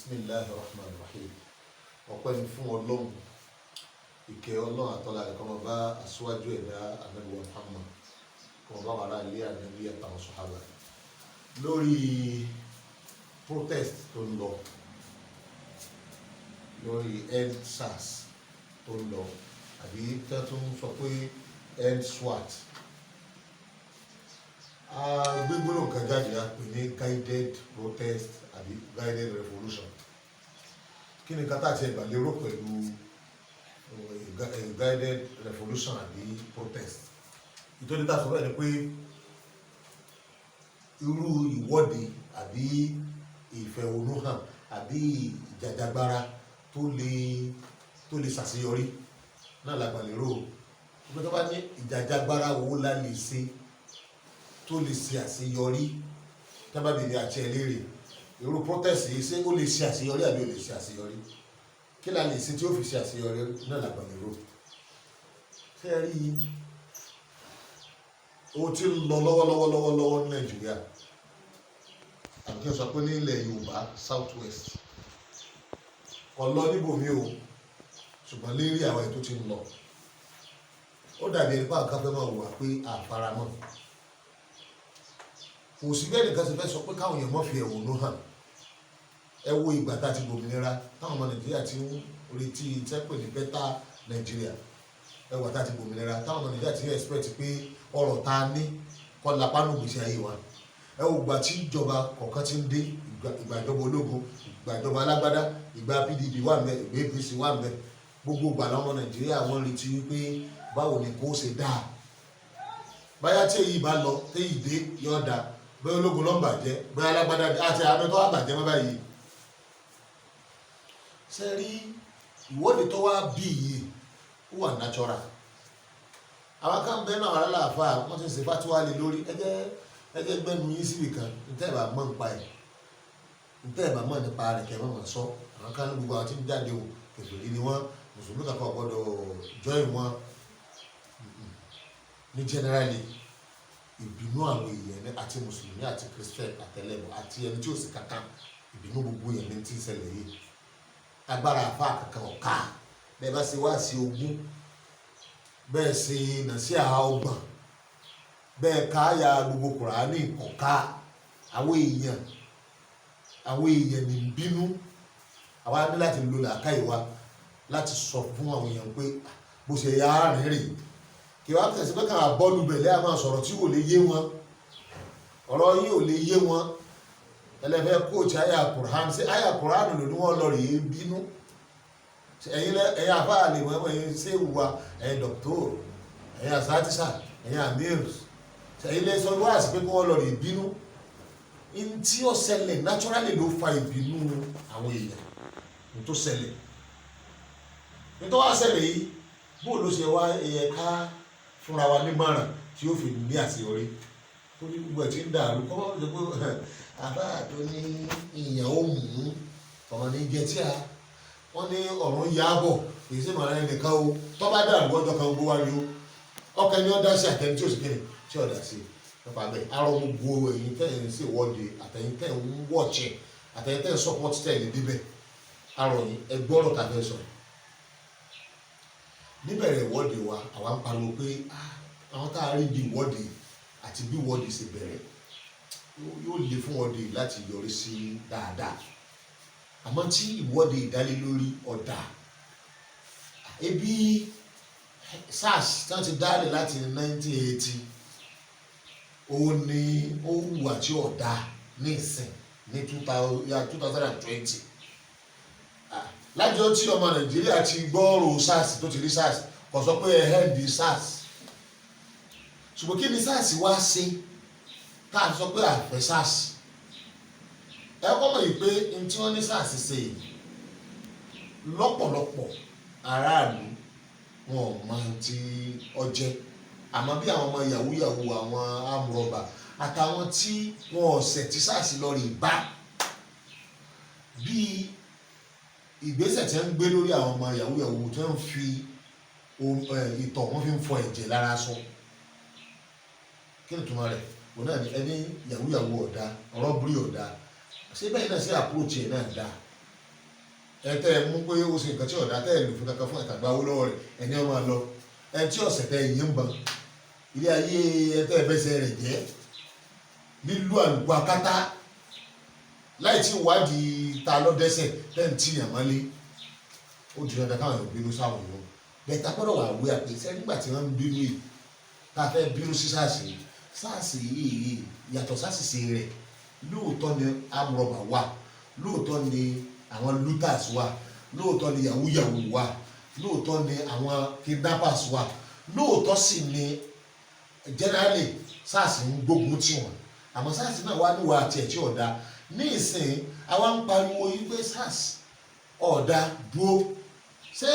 Bismillahi rahman rahim. Ọpẹ́ ni fún Ọlọ́run, ìkẹ́ Ọlọ́run àtọ́lá rẹ̀ kó máa bá aṣíwájú ẹ̀dá Ànábì wa Muhammad, kó máa bá wa ará ilé Ànábì àtàwọn sàhábà lórí protest tó ń lọ lórí EndSARS tó ń lọ àbí tẹ́ tó ń sọ pé EndSWAT. Gbígbóná nǹkan jáde á pè ní guided protest àbí guided revolution. Kí ni kátà tí ẹ gbà lérò pẹ̀lú guided revolution àbí protest? Ìtọ́jú tá a sọ bẹ́ẹ̀ ni pé irú ìwọ́de àbí ìfẹ̀hónúhàn àbí ìjàjàgbara tó lè ṣàṣeyọrí náà la gbà lérò. Ìgbà tó bá ní ìjàjàgbara wo la lè ṣe tó lè ṣe àṣeyọrí, tábàbìrì àti ẹlẹ́rìí irú protest yìí ṣé ó lè ṣe àṣeyọrí àbí ó lè ṣe àṣeyọrí, kí la lè ṣe tí ó fi ṣe àṣeyọrí náà la gbà lérò. Ṣé ẹ rí ohun tí ń lọ lọ́wọ́lọ́wọ́ ní Nàìjíríà àbí kí n sọ pé ní ilẹ̀ Yorùbá South West kò lọ níbòmí o, ṣùgbọ́n lérí àwọn ètò tí ń lọ ó dàbí ẹni pé àǹkà fẹ́ máa wà pé àfaramọ́. Kò sí bẹ́ẹ̀ nìkan ṣe fẹ́ sọ pé káwọn èèyàn mọ́ fi ẹ̀hónú hàn. Ẹ wo ìgbà tá a ti gbòmìnira táwọn ọmọ Nàìjíríà ti ń retí tẹ́pẹ̀ ní bẹ́tà Nàìjíríà. Ẹ wà tá a ti gbòmìnira táwọn ọmọ Nàìjíríà ti ń expect pé ọrọ̀ tá a ní kọ́ lápánù gbèsè ayé wa. Ẹ wo ìgbà tí ìjọba kọ̀ọ̀kan ti ń dé, ìgbà ìjọba ológun, ìgbà ìjọba alágbádá, ìgbà PDP wà ńbẹ̀, ìgbà APC wà ńbẹ̀. Gbogbo ìgbà làwọn ọmọ Nàìjíríà wọ́n retí wípé báwo ni kó ṣe dáa. Báyá tí èyí bá lọ téyì dé yóò dáa, bẹ́ẹ̀ ológun ló ń bàjẹ́, bẹ́ẹ̀ alágbádá àti abẹ́tọ́ wà bàjẹ́ mọ́ báyìí. Ṣé rí ìwọ́de tó wá bí yìí ó wà natural. Àwọn kan bẹ́ẹ̀ náà wà láàfáà wọ́n ti ń ṣe fatiwa lé lórí ẹgbẹ́ gbẹ́nu yín síbì kan níta ìbá mọ̀ nípa ẹ̀, níta ìbá mọ̀ nípa rẹ̀ kẹ́ mọ̀ sọ. Àwọn kan ní gbogbo àwọn tí ń jáde o kèfèrí ni wọ́n, mùsùlùmí kankan gbọ́dọ̀ join wọn ní generally. Ìbínú àwọn èèyàn àti mùsùlùmí àti christian àtẹlẹbọ àti ẹni tí ó sì kankan, ìbínú gbogbo yẹn ní tí ń ṣẹlẹ̀ yìí. Agbára àfa kankan ọ̀ka bẹ́ẹ̀ bá ṣe wá sí ogún, bẹ́ẹ̀ ṣe nà sí àhá ọgbọ̀n, bẹ́ẹ̀ káyà gbogbo Kùránì ọ̀ka. Àwọn èèyàn ní bínú. Àwa ní láti lo làákàyè wa láti sọ fún àwọn èèyàn pé bó ṣe yá rìnrìn kí wá tẹ̀sí pé káà bọ́ọ̀lù bẹ̀lẹ́ a máa sọ̀rọ̀ tí kò lè yé wọn, ọ̀rọ̀ yìí ò lè yé wọn. Ẹlẹ́fẹ́ kóòtù àyà Kùránì sí àyà Kùránì ló ní wọ́n lọ rèé bínú. Ẹ̀yin afáà lè wọ́n ẹ̀yin séwù wa, ẹ̀yin dọ̀kítọ́rù, ẹ̀yin asátìsà, ẹ̀yin amírù, ẹ̀yin lè sọ wá sí pé kí wọ́n lọ rèé bínú. In tí ó ṣẹlẹ̀ naturally ló fa ìbínú àwọn èèyàn ní tó ṣẹlẹ̀. Ní tó wá ṣẹlẹ̀ yìí bó ló ṣe wá ká fúnra wa nímọ̀ràn tí ó fi ní àṣeyọrí. Tó ní gbogbo ẹ̀ tí ń dàrú kọ́ bá wọ́n ṣe pé àbá tó ní ìyàn ó mú ọmọ ní jẹ tí wọ́n ní ọ̀run yá bọ̀ kì í sì mọ̀ra ẹnìkan o, tó bá dàrú ọjọ́ kan gbó wá ní o ọkàn ni ó dá sí àtẹni tí ó sì kéde tí ó dá sí nípa bẹ́ẹ̀. Arọ gbogbo ẹ̀yin tẹ́ ń ṣe ìwọ́de àtẹ̀yin tẹ́ ń wọ̀ọ̀chẹ̀ àtẹ̀yin tẹ́ ń support tẹ́ ẹ̀ débẹ̀, arọ yìí ẹ gbọ́rọ̀ tá a fẹ́ sọ. Níbẹ̀rẹ̀ ìwọ́de wa àwa ń pariwo pé àwọn tá a rí bí ìwọ́de àti bí ìwọ́de ṣe bẹ̀rẹ̀ yóò le fún ìwọ́de láti yọrí sí dáadáa. Àmọ́ tí ìwọ́de ìdálélórí ọ̀dà ebi SARS tí wọ́n ti dálẹ̀ láti 1980 òun ni ó hùwà tí ọ̀dà ní ìsìn ní 2020. Lájọ́ tí ọmọ Nàìjíríà ti gbọ́rò SARS tó ti rí SARS kò sọ pé ẹ̀hẹ́ndì SARS. Ṣùgbọ́n kí ni SARS wá ṣe tá a sọ pé àfẹ́ SARS? Ẹ kọ́ mọ̀ yìí pé n tí wọ́n ní SARS ṣe lọ́pọ̀lọpọ̀ aráàlú wọn ò mọ ti ọjẹ́. Àmọ́ bí àwọn ọmọ yahoo àwọn amúrọ̀bà àtàwọn tí wọn ọ̀sẹ̀ tí SARS lọ rí bá bí ìgbésẹ̀ tí wọ́n ń gbé lórí àwọn ọmọ yahoo tí wọ́n ń fi ìtọ̀ wọ́n fi ń fọ ẹ̀jẹ̀ lára sọ. Kí ni túmọ̀ rẹ̀? Òun náà ni ẹni yahoo ọ̀dà, rọ́bìrì ọ̀dà, ṣé bẹ́ẹ̀ náà sí approach ẹ̀ náà dá. ẹ tẹ́ ẹ mú pé ó ṣe nǹkan tí ọ̀dà tẹ́ ẹ lò fún kankan fún ẹ̀ka gba owó lọ́wọ́ rẹ̀ ẹni ọmọ lọ ẹ tí ọ̀sẹ̀ tẹ́ ẹ̀yìn ń ban ilé ayé ẹ tẹ́ ẹ fẹsẹ̀ rẹ̀ jẹ́ lílu àlùkò akátá láì tí ìwádìí ta lọ́dẹ́sẹ̀ tẹ́ ń tìyàn mọ́lé ó di dandan káwọn èèyàn bínú sáwọn èèyàn bẹ́ẹ̀ tá gbọ́dọ̀ wà wí àpèsẹ́ nígbà tí wọ́n ń bínú yìí tá a fẹ́ bínú sí SARS yìí yàtọ̀ sásìsì rẹ̀ lóòótọ́ ni amúrọ̀bà wà lóòótọ́ ni àwọn looters wà lóòótọ́ ni yahoo wà lóòótọ́ ni àwọn kidnappers wà lóòótọ́ sì ni generally SARS ń gbógun tì wọ́n àmọ́ SARS náà wà níwà àti ẹ̀tí ọ̀dà ní ìsìn àwa ń pariwo yìí pé SARS ọ̀dà dúró ṣé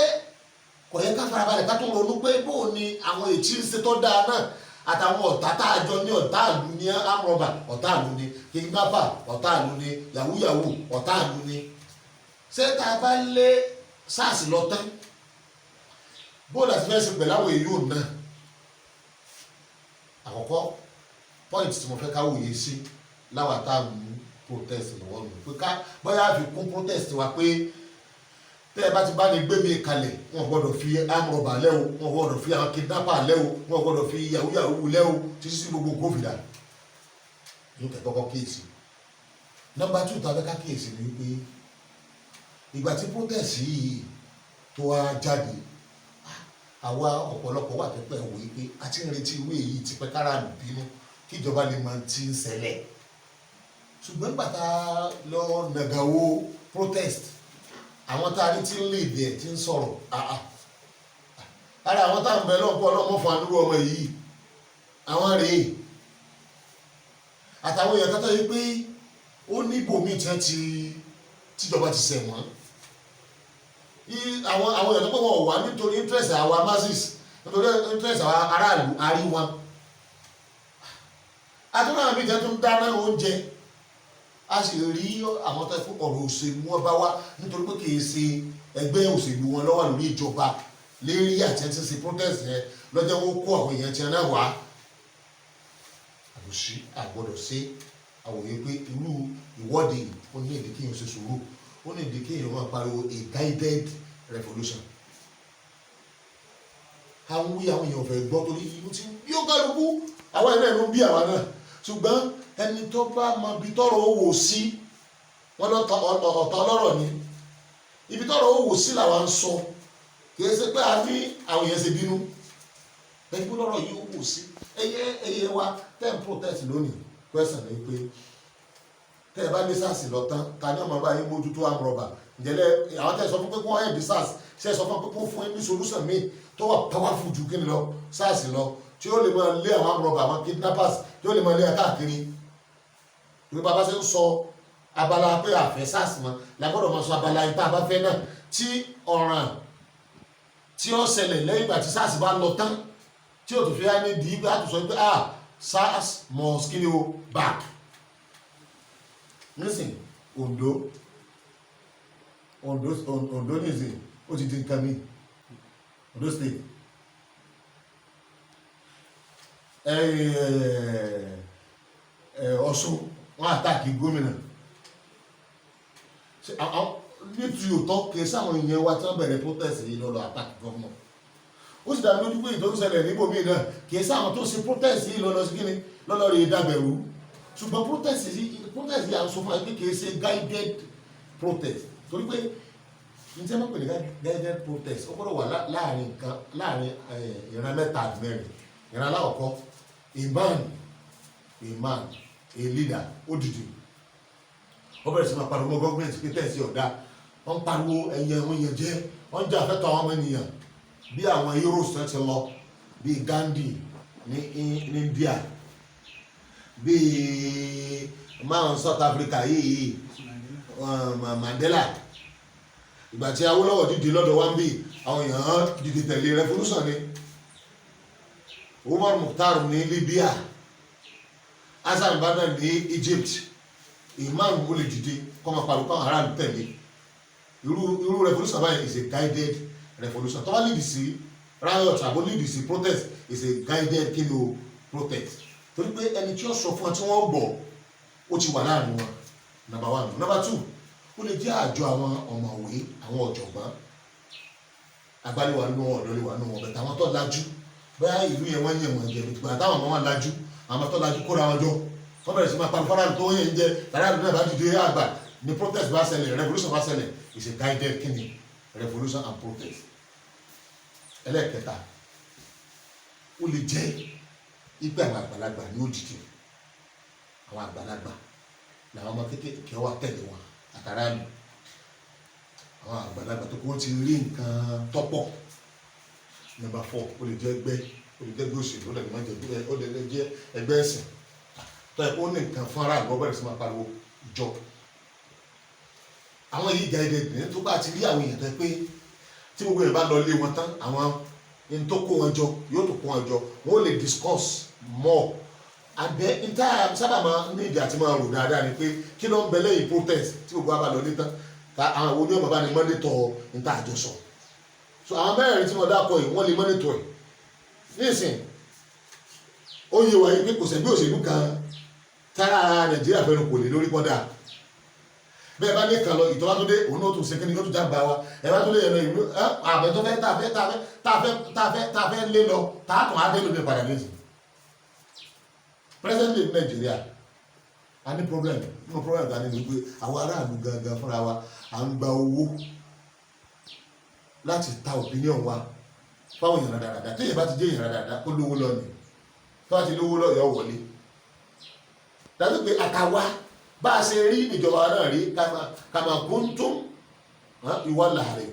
kò yẹ ká farabalẹ̀ ká tó ronú pé bóò ni àwọn ètí ń ṣe tó dáa náà àtàwọn ọ̀tá tá a jọ ní ọ̀tá ìlú ní amrọ̀bà ọ̀tá ìlú ní kidnapper ọ̀tá ìlú ní yahoo ọ̀tá ìlú ní ṣé tá a bá lé SARS lọ tán bóòlù àti fẹ́ẹ́ ṣe pẹ̀lú àwọn èyí ò náà àkọ́kọ́ point tí mo fẹ́ ká wòye sí láwa tá a mú protest lọ́wọ́ nù pé ká bóyá fi kún protest wa pé tẹ́ ẹ bá ti bá ní gbé mi kalẹ̀ wọn gbọ́dọ̀ fi amrọ̀bà lẹ́ o wọn gbọ́dọ̀ fi àwọn kidnapper lẹ́ o wọn gbọ́dọ̀ fi yahoo lẹ́ o títí sí gbogbo gómìnà yóò kẹ́ kọ́kọ́ kíyèsí. Number 2 tàbí ká kíyèsí ni wípé ìgbà tí protest yìí tó wá jáde àwa ọ̀pọ̀lọpọ̀ wà pẹ́pẹ́ wò ó pé a ti ń retí ìwé yìí ti pẹ́ kára bínú kí ìjọba lè máa ti ń ṣẹlẹ̀ ṣùgbọ́n gbàtà lọ nàgàwó protest àwọn tá a ní tí ń lè dẹ̀ tí ń sọ̀rọ̀ ara àwọn tá à ń bẹ lọ́pọ̀ ọlọ́mọ fún àdúró ọmọ yìí àwọn rèé àtàwọn èèyàn kátó yìí pé ó ní ibòmíì tí wọ́n tíjọba ti ṣẹ̀ wọ́n àwọn èèyàn tó pé wọn ò wá nítorí interest àwa masses nítorí interest àwa aráàlú arí wọn àtúnṣe àmì ìjẹ́ tó ń dáná oúnjẹ a sì rí àwọn tó fún ọ̀rọ̀ òṣèlú wọn bá wá nítorí pé kìí ṣe ẹgbẹ́ òṣèlú wọn lọ́wọ́ lórí ìjọba lérí àti ẹtí ṣe protest yẹn lọ́jọ́ wọn kó àwọn èèyàn tí wọn náà wá àbòsí àgbọ̀dọ̀ ṣe àwòye pé irú ìwọ́de ó ní èdè kéèyàn ṣe sùúrù ó ní èdè kéèyàn máa pariwo a guided revolution àwọn wí àwọn èèyàn fẹ́ gbọ́ torí inú tí yóò kálukú àwọn ẹ̀rọ ẹ̀rọ bí àwa náà ṣùgbọ́n ẹni tó bá mọ ibi tọ́rọ̀ ó wò sí wọn ọ̀tọ̀ ọlọ́rọ̀ ni ibi tọ́rọ̀ ó wò sí làwa ń sọ kìí ṣe pé a ní àwọn èèyàn ṣe bínú ẹni pé lọ́rọ̀ yìí ó wò sí ẹyẹ wa ten protest lónìí question ni pé tẹ́ ẹ bá ní SARS lọ tán ta ní ọmọ bá yín mójútó amrọ̀bà ǹjẹ́lẹ̀ àwọn tẹ́ ẹ sọ fún pé kí wọ́n head SARS ṣe é sọ fún pé kí wọ́n fún yín ní solution míì tó wà powerful ju kí ni lọ SARS lọ tí ó lè máa lé àwọn amrọ̀bà àwọn kidnappers tí ó lè máa lé ẹ káàkiri ìwé bàbá ṣe ń sọ abala pé àfẹ́ SARS mọ́ làgbọ́dọ̀ máa sọ abala ipá abáfẹ́ náà tí ọ̀ràn tí ó ṣẹlẹ̀ lẹ́yìn ìgbà tí SARS bá lọ tán tí ó tó fi á ní di ìgbà tó sọ pé SARS must kí ni o back nísìn Ondo nísìn ó ti di nǹkan mi Ondo state Ọ̀ṣun wọn àtàkì gómìnà nítorí òótọ́ kìí sáwọn èèyàn wa tí wọ́n bẹ̀rẹ̀ protest yìí lọ́lọ́ àtàkì gómìnà ó sì dàbí lójú pé ìtọ́jú ṣẹlẹ̀ níbòmí náà kìí sáwọn tó ṣe protest yìí lọ́lọ́ sí kíni lọ́lọ́ rèé dàbẹ̀rù ṣùgbọ́n protest yìí à ń sọ fún wa pé kìí ṣe guided protest torí pé ní tí wọ́n pè ní guided protest ó gbọ́dọ̀ wà láàrin ìran mẹ́ta àti mẹ́rin ìran aláwọ̀kọ́ a man a leader ó dìde ó bẹ̀rẹ̀ sí máa pariwo gọ́ọ̀mẹ̀ntì pé tẹ̀sí ọ̀dà wọ́n ń pariwo ẹ̀yẹ àwọn èèyàn jẹ́ wọ́n ń jà fẹ́tọ̀ àwọn ọmọ ènìyàn bí àwọn heroes náà ti lọ bí Gandhi ní India bí mount South Africa yìí Mandela ìgbà tí Awólọ́wọ̀ dìde lọ́dọ̀ wá ń bí àwọn èèyàn dìde tẹ̀lé revolution ni Umar Mukhtar ní Libya Hassan Banna ní Egypt imam ó lè dìde kọ́ máa pariwo káwọn aráàlú tẹ̀lé irú revolution báyìí is a guided revolution tó bá lead sí riot àbó lead sí protest is a guided kí ni o protest torí pé ẹni tí ó sọ fún ẹ tí wọ́n gbọ́ ó ti wà láàrin wọn number 1 number 2 ó lè jẹ́ àjọ àwọn ọ̀mọ̀wé àwọn ọ̀jọ̀gbọ́n agbáléwà nínú wọn ọ̀dọ́léwà nínú wọn bẹ̀tẹ̀ àwọn tó lajú bẹ́ẹ̀ ìlú yẹn wọ́n yẹn wọ́n jẹ bìtìgbà táwọn ọmọ wọn lajú àwọn tó lajú kóra wọn jọ wọ́n bẹ̀rẹ̀ sí máa parí fọ́nrán tó yẹn jẹ tàràdù náà bá dìde àgbà ní protest bá ṣẹlẹ̀ revolution bá ṣẹlẹ̀ is a guided kini revolution and protest. ẹlẹ́ẹ̀kẹta ó lè jẹ́ ìgbà àwọn àgbàlagbà ní òjijì àwọn àgbàlagbà làwọn ọmọ kékeré wà tẹ̀lé wọn àtàrà mi àwọn àgbàlagbà tó kó wọn ti rí nǹkan tọ́pọ̀. Number 4 ó lè jẹ́ ẹgbẹ́ òṣèlú ó lè má jẹ́ ó lè jẹ́ ẹgbẹ́ ẹ̀sìn tó yẹ kó ní nǹkan fún ara àgbọ̀ bẹ̀rẹ̀ sí máa pariwo ìjọ. àwọn yìí guided ní tó bá ti rí àwọn èèyàn tó yẹ pé tí gbogbo yẹn bá lọ lé wọn tán àwọn ẹni tó kó wọn jọ yóò tó kó wọn jọ wọn ó lè discuss more àbẹ níta sábà máa ní ìdí àti máa rò dáadáa ni pé kí ló ń bẹ lẹ́yìn protest tí gbogbo wa bá lọ lé tán àwọn onímọ̀ bá ní mọ́nítọ̀ níta àjọsọ so àwọn mẹ́rin tí wọ́n dákọ̀ yìí wọ́n lè mọ́nítọ̀ ẹ̀ nísìn ó yẹ wáyé pé kò sẹ́gbẹ́ òṣèlú kan tára Nàìjíríà fẹ́ràn kò lè lórí kọ́dà bẹ́ẹ̀ bá ní kan lọ ìtọ́wá tó dé òun náà tún ṣe kíni yóò tún jábà wa ẹ bá tó lè yẹn lọ ìlú àbẹ̀ tó fẹ́ tá a fẹ́ lé lọ tààtùn adé lóde padà lé sí president of Nàìjíríà a ní problem nínú problem ta ni pé àwọn aráàlú gangan fúnra wa à ń gba owó láti ta opinion wa fáwọn èèyàn dáadáa tí èèyàn bá ti jẹ́ èèyàn dáadáa kó lówó lọ ni tó bá ti lówó lọ yọ wọlé dájú pé àtàwa bá a ṣe rí ìjọba náà rí kàmá kúntùm ìwà láàrin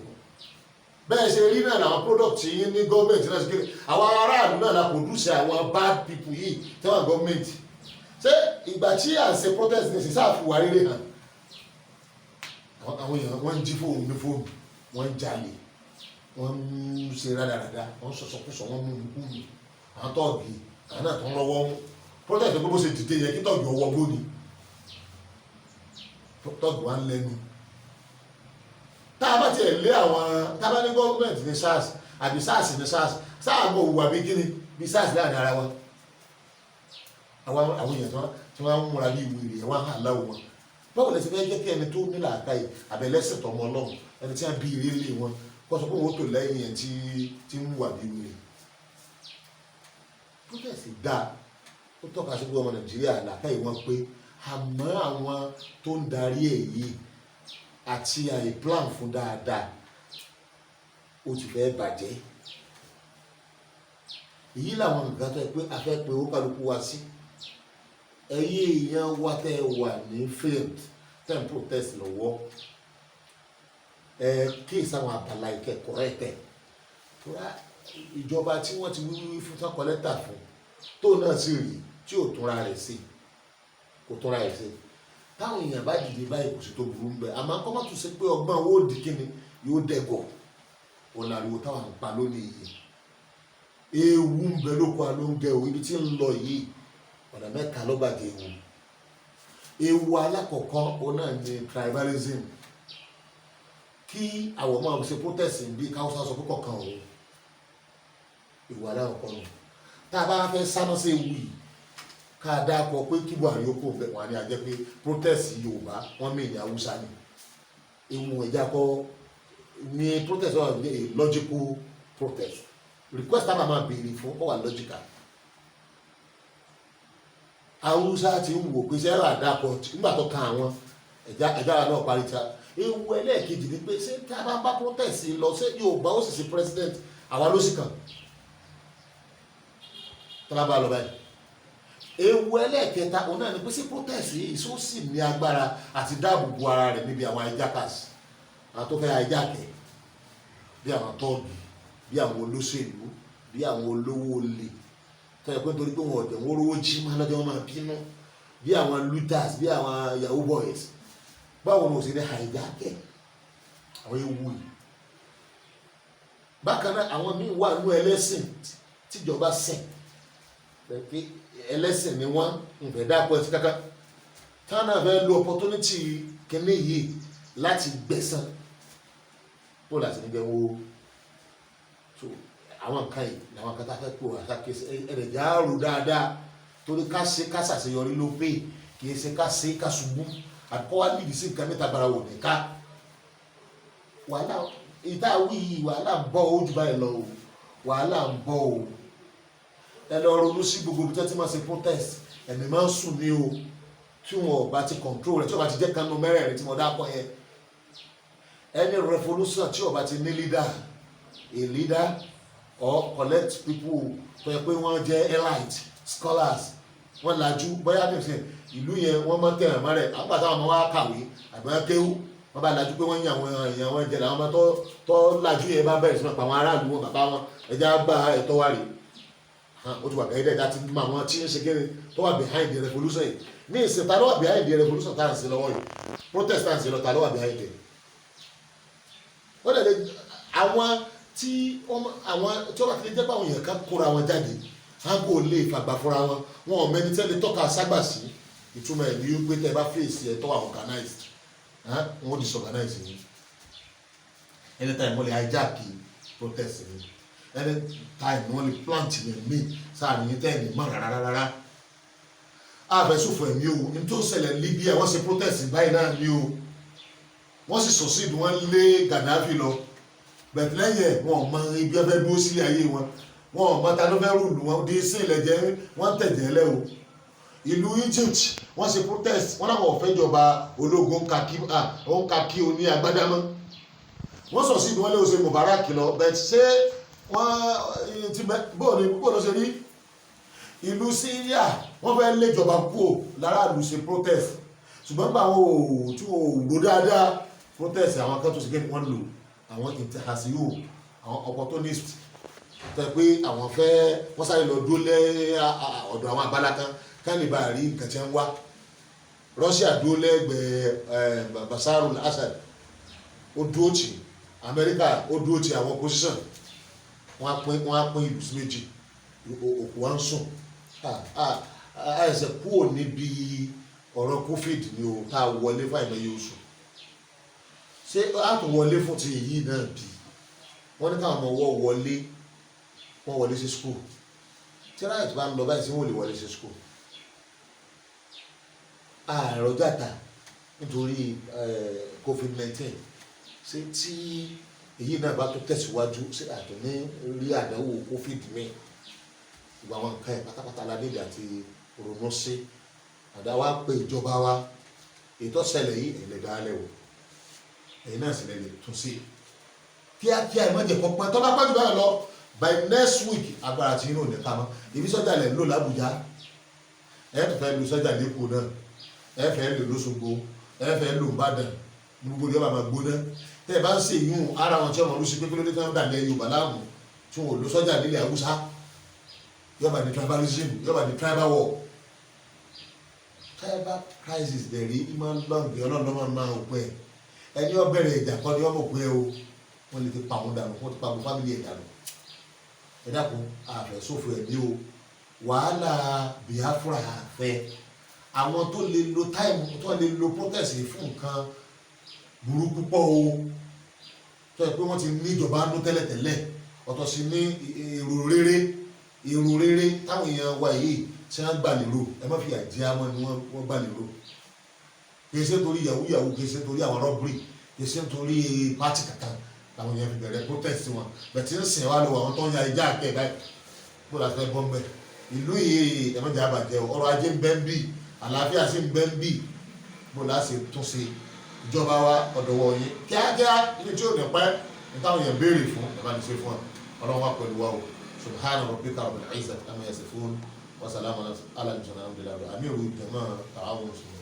bẹ́ẹ̀ ṣe rí náà làwọn product yín ní gọ́ọ̀mẹ̀ntì náà ṣe kéré àwọn aráàlú náà la produce àwọn bad people yìí tí wọ́n gọ́ọ̀mẹ̀ntì ṣé ìgbà tí à ń ṣe protest ní sísá àfihàn rere hàn àwọn èèyàn wọ́n ń jí fóònù ní fóònù wọ́n ń jalè wọ́n ń ṣe rádaràda wọ́n ń sọ̀sọ̀kúsọ̀ wọ́n mú un kú mi àwọn tọ́ọ̀gì àwọn náà tó ń lọ́wọ́ mú protest tó gbogbo ṣe dìde yẹ kí tọ́ọ̀gì ọwọ́ gbóni tọ́ọ̀gì wa ń lẹ́nu tá a bá tiẹ̀ lé àwọn tá a bá ní gọ́ọ̀mẹ̀ntì ní SARS àbí SARS ní SARS sáàgbọ̀ òwò àbí kíni bí SARS láàrin ara wọn àwọn èèyàn tí wọ́n ń múra bí ìwé rẹ̀ wọ́n á láwọ̀ wọn báwo lẹ ti fẹ́ jẹ́ kí ẹni tó nílà àkáyè àbẹ̀lẹ́sẹ̀ tọmọ ọlọ́run ẹni tí wọ́n bí ìrírí wọn kó sọ pé wọ́n tó lẹ́yìn ẹ̀ tí ń wà bí ìwé rẹ̀ protest dáa ó tọ́ka sí pé ọmọ Nàìjíríà làákàyè wọn pé àmọ́ àwọn tó ń darí èyí àti àyè plan fún dáadáa ó ti fẹ́ bàjẹ́ èyí làwọn nǹkan tó yẹ pé a fẹ́ pe owó kálukú wa sí ẹ̀yin èèyàn wa tẹ́ wà ní field tẹ́ ń protest lọ́wọ́ kí sáwọn abala ìkẹ́kọ̀ọ́ rẹ̀ tẹ̀ ìjọba tí wọ́n ti wíwí fún tán kọ́lẹ́tà fún tó náà sì rí tí ò túnra rẹ̀ sí kò túnra rẹ̀ sí táwọn èèyàn bá dìde báyìí kò sí tó burú ń bẹ àmọ́ kọ́ má tún ṣe pé ọgbọ́n owó di kíni yóò dẹ́gọ̀ ọ̀nà àríwó táwọn ń pa lónìí yìí ewu ń bẹ lóko alóńgẹ o ibi tí ń lọ yìí ọ̀nà mẹ́ta ló gbàgbé ewu alákọ̀ọ́kọ́ òun náà ni tribalism kí àwọn máa ṣe protest bí káwọ́sá sọ púpọ̀ kan òun ewu alákọ̀ọ́kọ́ nù tá a bá fẹ́ sáná sí ewu yìí ká dáàpọ̀ pé kí Buhari ó kó bẹ̀ wọ́n á ní ajẹ́ pé protest Yorùbá wọ́n mí ní Haúsá ni ewu ẹ̀já kọ́ ní protest wà ní a logical protest request táwọn máa béèrè fún ọ wà logical Haúsá ti ń wò pé sẹ́rọ àdàpọ̀ nígbà tó kan àwọn ẹ̀já náà parí ta ewu ẹlẹ́ẹ̀kejì ni pé ṣé tí a bá bá protest lọ ṣé Yorùbá ó sì sí president àwa ló sì kàn tí wọ́n bá lọ báyìí ewu ẹlẹ́ẹ̀kẹta òun náà ni pé sí protest yìí só sì ní agbára àti dáàbò bo ara rẹ̀ níbi àwọn hijackers àwọn tó fẹ́ hijackẹ̀ bí àwọn tọ́ọ̀gì bí àwọn olóṣèlú bí àwọn olówó olè tọ́jà pé nítorí pé wọn ọ̀dẹ̀ wọn rówó jí máa lọ́jọ́ wọn máa bínú bí àwọn looters bí àwọn yahoo boys báwo ni o sì ní hijackẹ̀ àwọn ewu yìí bákan náà àwọn míì wà nú ẹlẹ́sìn tíjọba sìn pé ẹlẹ́sìn ni wọ́n ń fẹ́ dáàpọ̀ ẹtí kankan táwọn náà fẹ́ lo opportunity kìíní yìí láti gbẹ̀san bó láti ní gbẹ̀wò so àwọn nǹkan yìí làwọn kan tá a fẹ́ pò àṣàkíyèsí ẹ̀rẹ̀jà rò dáadáa torí ká ṣe ká ṣàṣeyọrí ló pé kì í ṣe ká ṣe ká ṣubú àkọ́ wá nídìí sí nǹkan mẹ́ta bara wò ní ká wàhálà ìta wí wàhálà ń bọ̀ ó jù báyìí lọ o wàhálà ń bọ̀ o ẹ lọ ronú sí gbogbo ibi tí wọ́n ti máa ṣe protest ẹ̀mí máa ń sùn ní o tí wọn ò bá ti control rẹ̀ tí wọn bá ti jẹ́ kanu mẹ́rẹ̀ẹ̀rin tí mo dákọ̀ yẹn any revolution tí wọn bá ti ní leader a leader or collect people tó yẹ pé wọ́n jẹ́ elite scholars wọ́n lajú bóyá nìsín ìlú yẹn wọ́n máa tẹ̀ràn mọ́rẹ̀ àgbà táwọn ọmọ wa kàwé àbí wọ́n kéwú wọ́n bá lajú pé wọ́n yàn àwọn èèyàn wọn jẹ làwọn ọmọ tó lajú yẹn bá bẹ̀rẹ̀ sí pa àwọn aráàlú wọn bàbá wọn ẹja gba ẹ̀tọ́ wa rè ó ti wà gẹ́gẹ́ dẹ́gbẹ́ láti mọ àwọn tí ń ṣe kéré tó wà behind the revolution yìí ní ìsìn ta ló wà behind the revolution tá à ń ṣe lọ́wọ́ yìí protest tá à ń ṣe lọ ta ló wà behind it ó dẹ̀ lè àwọn tí wọ́n bá ti lè jẹ́ pé àwọn èèyàn kan kóra wọn jáde ágò lè fàgbà fúnra wọn wọn ò mẹ́ni tẹ́lẹ̀ tọ́ka ságbà sí ìtumọ̀ ẹ̀ ní wípé tẹ́ bá fèsì ẹ̀ tọ́ àwọn organized wọn ò disorganize yìí anytime wọ́n lè hijack protest yìí anytime wọ́n lè plant yẹn mí sáà nìyí tẹ́ ẹ̀ ní mọ́ rárá àfẹ́sùfù ẹ̀mí o ní tó ṣẹlẹ̀ Libya wọ́n ṣe protest báyìí náà ní o wọ́n sì succeed wọ́n lé Gaddafi lọ bẹ̀tẹ̀ lẹ́yìn wọn mọ ibi ẹfẹ́ dúró sí ayé wọn mọ ta ló fẹ́ rúùlù wọn dé sí ilẹ̀ jẹ́ wọ́n tẹ̀jẹ̀ lẹ́ o ìlú Egypt wọ́n ṣe protest wọ́n náà wọ́n fẹ́ jọba ológun kàkí oní agbádámọ́ wọ́n succeed wọ́n lé oṣù Mubarak lọ bẹ̀tẹ̀ ṣé wọ́n ti bóòlù ṣe rí ìlú Syria wọ́n fẹ́ lé ìjọba kúrò lára ìlú ṣe protest ṣùgbọ́n bá wọn ò tí wọn ò rò dáadáa protest àwọn kan tó ṣe gẹ́gẹ́ wọ́n lò àwọn ìtẹ̀hásíwò àwọn opportunist tẹ́ pé àwọn fẹ́ wọ́n sáré lọ dúró lé ọ̀dọ̀ àwọn abala kan kánìbà rí nǹkan tí wọ́n wá Russia dúró lẹ́gbẹ̀ẹ́ Bashar al-Assad ó dúró tì Amẹ́ríkà ó dúró tì àwọn opposition wọ́n á pín ìlú sí méjì òkú wa ń sùn àìsẹ̀ kúrò níbi ọ̀rọ̀ COVID ni o tá a wọlé fún àìmọye oṣù ṣé a tún wọlé fún ti èyí náà bí wọ́n ní káwọn ọmọ wọ́n wọlé sí school tí ráyẹ̀ tó bá ń lọ báyìí sí wọ́n lè wọlé sí school àròjàta nítorí COVID-19 ṣé tí èyí náà bá tó tẹ̀síwájú ṣé àtúní rí àdánwò COVID mi ìgbà wọn nǹkan ẹ̀ pátápátá ládéjà àti ronú sí àdáwà pé ìjọba wa ètò ṣẹlẹ̀ yìí ẹ̀lẹ́ dálẹ̀ wò ẹ̀yin náà sì lè tún sí kíákíá ìmọ̀jẹ̀ pọ̀pọ̀ tó bá pẹ́jù báyìí lọ by next week agbára tí inú ò ní ká mọ́ ibi sọ́jà lẹ̀ ń lò l'Àbújá ẹ̀ tó fẹ́ lu sọ́jà lẹ́kọ̀ọ́ náà ẹ̀ fẹ́ lò l'Óṣogbo ẹ̀ fẹ́ lò l'Ìbàdàn gbogbo ìjọba máa gbóná tẹ́ ẹ bá ń ṣe ìyún ara wọn tí ọmọ olùsí pé kílódé tí wọ́n dà lẹ́ Yorùbá láàmú tí wọn ò lo sọ́jà nílẹ̀ Haúsá yọba ní tribalism yọba ní tribal war tribal crisis dẹ̀ rí ìmọ̀ lọ́ǹgì ọlọ́ọ̀lọ́mọ máa ń pẹ́ ẹni ó bẹ̀rẹ̀ ìjà kan ní ọmọ pé o wọ́n lè ti pa àwọn dànù wọ́n ti pa àwọn fámìlì ẹ̀ dànù ẹ dákun àfẹ́sọ́fọ́ ẹ̀mí o wàhálà Biafra àfẹ́ àwọn tó lè lo táìmù tó lè lo protest fún nǹkan burúkú pọ̀ o tó yẹ pé wọ́n ti ní ìjọba nú tẹ́lẹ̀tẹ́lẹ̀ ọ̀tọ̀ sí ní èrò rere táwọn èèyàn wa yìí tí wọ́n gbà lérò ẹ má fi àjẹ́ àwọn ni wọ́n gbà lérò kì í ṣe torí yahoo kì í ṣe torí àwọn rọ́bìrì kì í ṣe torí pátì kankan làwọn èèyàn fi bẹ̀rẹ̀ protest wọn bẹ̀tí ń sìn wá lọ́wọ́ àwọn tó ń ya ìjà àkẹ́ báyìí bó la fẹ́ bọ́ mbẹ́ ìlú yìí ẹ̀mọ́jà àbàjẹ́ ọrọ̀ ajé ń bẹ ń bì àlàáfíà sì ń bẹ ń bì bó la ṣe tún ṣe ìjọba wa ọ̀dọ̀wọ̀ yín kíákíá ilé tí ò ní pẹ́ ní táwọn èèyàn béèrè fún ẹ̀bá ní ṣe fún ọ ọlọ́run wà pẹ̀lú wa o subhana rabbika rabbil izzati amma yasifun wa salamun ala al-mursalin alhamdulillahi àmì òru ìjọba àwọn mùsùlùmí.